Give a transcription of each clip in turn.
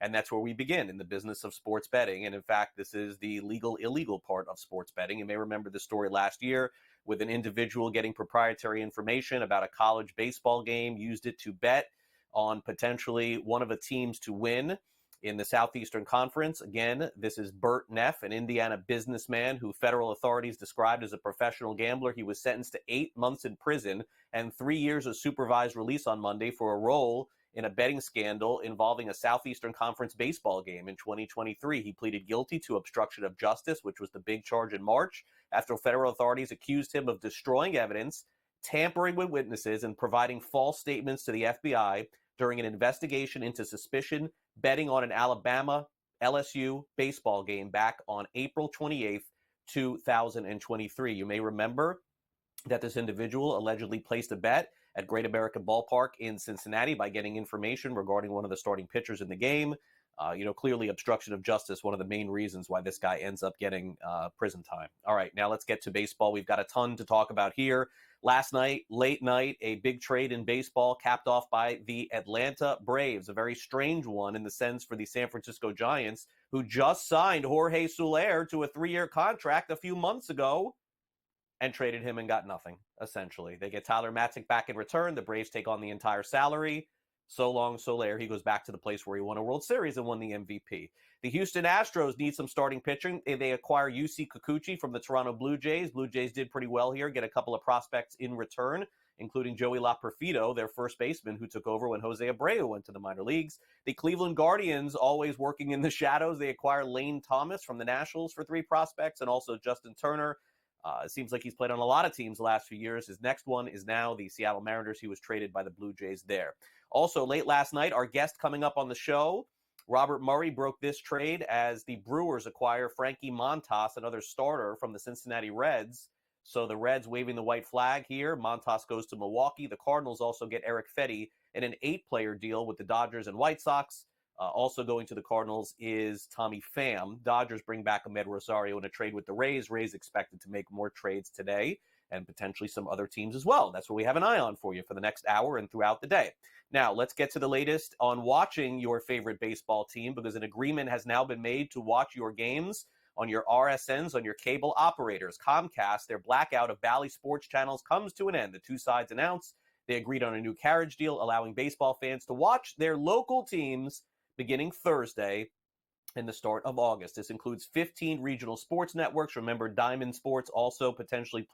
And that's where we begin in the business of sports betting. And in fact, this is the legal, illegal part of sports betting. You may remember the story last year with an individual getting proprietary information about a college baseball game, used it to bet on potentially one of the teams to win in the Southeastern Conference. Again, this is Bert Neff, an Indiana businessman who federal authorities described as a professional gambler. He was sentenced to 8 months in prison and 3 years of supervised release on Monday for a role in a betting scandal involving a Southeastern Conference baseball game in 2023. He pleaded guilty to obstruction of justice, which was the big charge in March, after federal authorities accused him of destroying evidence, tampering with witnesses, and providing false statements to the FBI during an investigation into suspicion betting on an Alabama LSU baseball game back on April 28th, 2023. You may remember that this individual allegedly placed a bet at Great American Ballpark in Cincinnati by getting information regarding one of the starting pitchers in the game. Clearly obstruction of justice, one of the main reasons why this guy ends up getting prison time. All right, now let's get to baseball. We've got a ton to talk about here. Last night, late night, a big trade in baseball capped off by the Atlanta Braves, a very strange one in the sense for the San Francisco Giants, who just signed Jorge Soler to a 3-year contract a few months ago and traded him and got nothing, essentially. They get Tyler Matzik back in return. The Braves take on the entire salary. So long, Soler. He goes back to the place where he won a World Series and won the MVP. The Houston Astros need some starting pitching. They acquire Yusei Kikuchi from the Toronto Blue Jays. Blue Jays did pretty well here, get a couple of prospects in return, including Joey LaPerfido, their first baseman, who took over when Jose Abreu went to the minor leagues. The Cleveland Guardians, always working in the shadows, they acquire Lane Thomas from the Nationals for 3 prospects, and also Justin Turner. It seems like he's played on a lot of teams the last few years. His next one is now the Seattle Mariners. He was traded by the Blue Jays there. Also, late last night, our guest coming up on the show, Robert Murray, broke this trade as the Brewers acquire Frankie Montas, another starter from the Cincinnati Reds. So the Reds waving the white flag here. Montas goes to Milwaukee. The Cardinals also get Eric Fetty in an 8-player deal with the Dodgers and White Sox. Also going to the Cardinals is Tommy Pham. Dodgers bring back Ahmed Rosario in a trade with the Rays. Rays expected to make more trades today and potentially some other teams as well. That's what we have an eye on for you for the next hour and throughout the day. Now, let's get to the latest on watching your favorite baseball team, because an agreement has now been made to watch your games on your RSNs, on your cable operators. Comcast, their blackout of Bally Sports channels comes to an end. The two sides announced they agreed on a new carriage deal, allowing baseball fans to watch their local teams beginning Thursday in the start of August. This includes 15 regional sports networks. Remember, Diamond Sports also potentially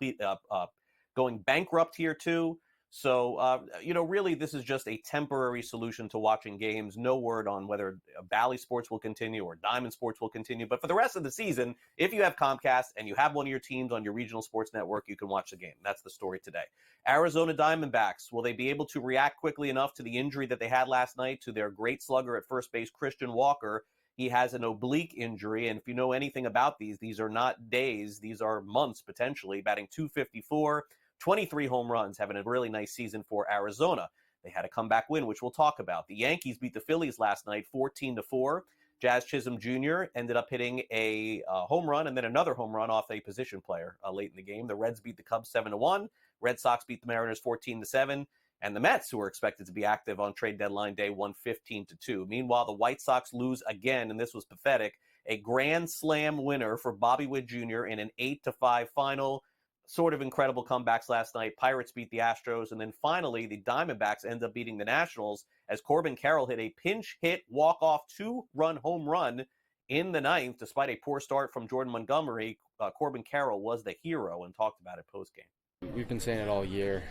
going bankrupt here too. So, really, this is just a temporary solution to watching games. No word on whether Bally Sports will continue or Diamond Sports will continue. But for the rest of the season, if you have Comcast and you have one of your teams on your regional sports network, you can watch the game. That's the story today. Arizona Diamondbacks, will they be able to react quickly enough to the injury that they had last night to their great slugger at first base, Christian Walker? He has an oblique injury, and if you know anything about these are not days, these are months potentially. Batting .254, 23 home runs, having a really nice season for Arizona. They had a comeback win, which we'll talk about. The Yankees beat the Phillies last night 14-4. Jazz Chisholm Jr. ended up hitting a home run and then another home run off a position player late in the game. The Reds beat the Cubs 7-1. Red Sox beat the Mariners 14-7. And the Mets, who are expected to be active on trade deadline day, won 15-2. Meanwhile, the White Sox lose again, and this was pathetic. A grand slam winner for Bobby Witt Jr. in an 8-5 final. Sort of incredible comebacks last night. Pirates beat the Astros, and then finally the Diamondbacks end up beating the Nationals as Corbin Carroll hit a pinch hit walk-off 2-run home run in the ninth. Despite a poor start from Jordan Montgomery, Corbin Carroll was the hero and talked about it post-game. We've been saying it all year.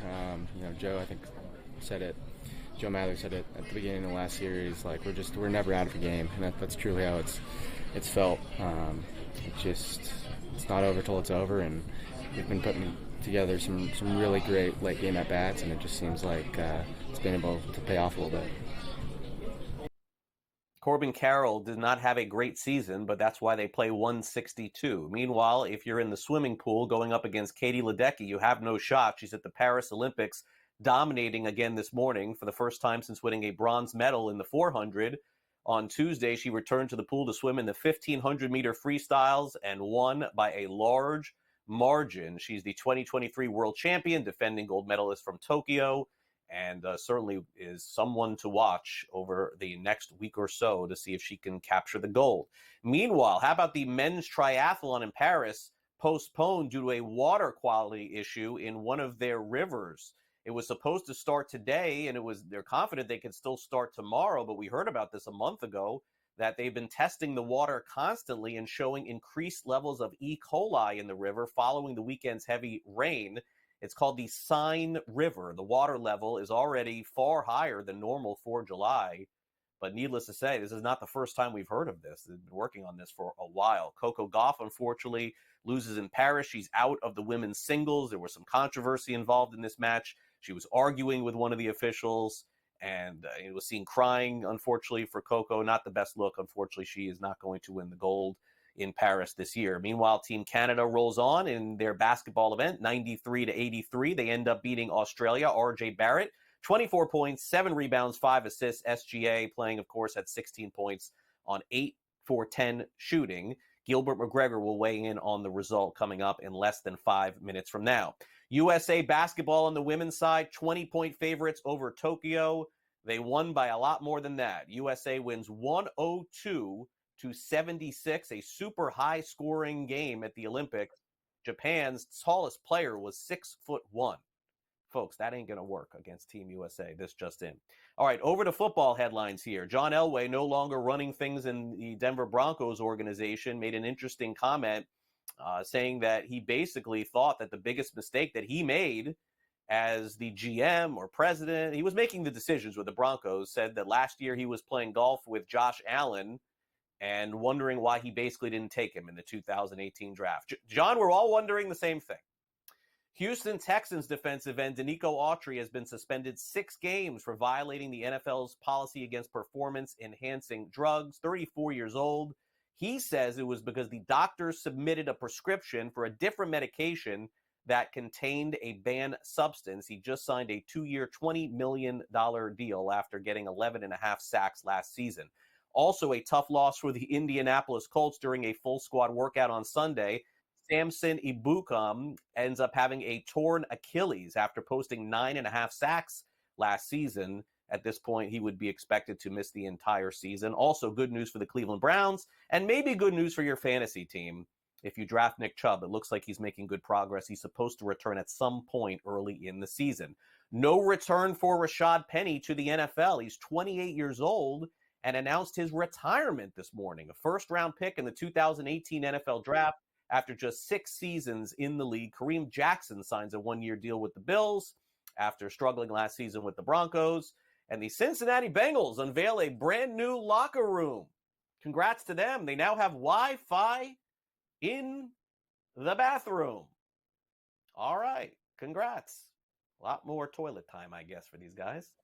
Joe, I think, said it. Joe Mather said it at the beginning of the last series. Like, we're never out of a game, and that's truly how it's felt. It's not over till it's over, and we've been putting together some really great late game at bats, and it just seems like it's been able to pay off a little bit. Corbin Carroll did not have a great season, but that's why they play 162. Meanwhile, if you're in the swimming pool going up against Katie Ledecky, you have no shot. She's at the Paris Olympics, dominating again this morning for the first time since winning a bronze medal in the 400. On Tuesday, she returned to the pool to swim in the 1,500-meter freestyles and won by a large margin. She's the 2023 world champion, defending gold medalist from Tokyo, and certainly is someone to watch over the next week or so to see if she can capture the gold. Meanwhile, how about the men's triathlon in Paris postponed due to a water quality issue in one of their rivers? It was supposed to start today, and they're confident they can still start tomorrow, but we heard about this a month ago, that they've been testing the water constantly and showing increased levels of E. coli in the river following the weekend's heavy rain. It's called the Seine River. The water level is already far higher than normal for July. But needless to say, this is not the first time we've heard of this. They've been working on this for a while. Coco Gauff, unfortunately, loses in Paris. She's out of the women's singles. There was some controversy involved in this match. She was arguing with one of the officials and it was seen crying, unfortunately, for Coco. Not the best look. Unfortunately, she is not going to win the gold in Paris this year. Meanwhile, Team Canada rolls on in their basketball event, 93-83. They end up beating Australia. RJ Barrett, 24 points, 7 rebounds, 5 assists. SGA playing, of course, at 16 points on 8 for 10 shooting. Gilbert McGregor will weigh in on the result coming up in less than 5 minutes from now. USA basketball on the women's side, 20-point favorites over Tokyo. They won by a lot more than that. USA wins 102-76, a super high-scoring game at the Olympics. Japan's tallest player was 6'1". Folks, that ain't going to work against Team USA. This just in. All right, over to football headlines here. John Elway, no longer running things in the Denver Broncos organization, made an interesting comment saying that he basically thought that the biggest mistake that he made as the GM or president, he was making the decisions with the Broncos, said that last year he was playing golf with Josh Allen and wondering why he basically didn't take him in the 2018 draft. John, we're all wondering the same thing. Houston Texans defensive end Danico Autry has been suspended 6 games for violating the NFL's policy against performance-enhancing drugs. 34 years old. He says it was because the doctors submitted a prescription for a different medication that contained a banned substance. He just signed a 2-year, $20 million deal after getting 11.5 sacks last season. Also a tough loss for the Indianapolis Colts during a full squad workout on Sunday. Samson Ebukam ends up having a torn Achilles after posting 9.5 sacks last season. At this point, he would be expected to miss the entire season. Also, good news for the Cleveland Browns, and maybe good news for your fantasy team. If you draft Nick Chubb, it looks like he's making good progress. He's supposed to return at some point early in the season. No return for Rashad Penny to the NFL. He's 28 years old and announced his retirement this morning. A first-round pick in the 2018 NFL Draft after just 6 seasons in the league. Kareem Jackson signs a 1-year deal with the Bills after struggling last season with the Broncos. And the Cincinnati Bengals unveil a brand new locker room. Congrats to them. They now have Wi-Fi in the bathroom. All right. Congrats. A lot more toilet time, I guess, for these guys.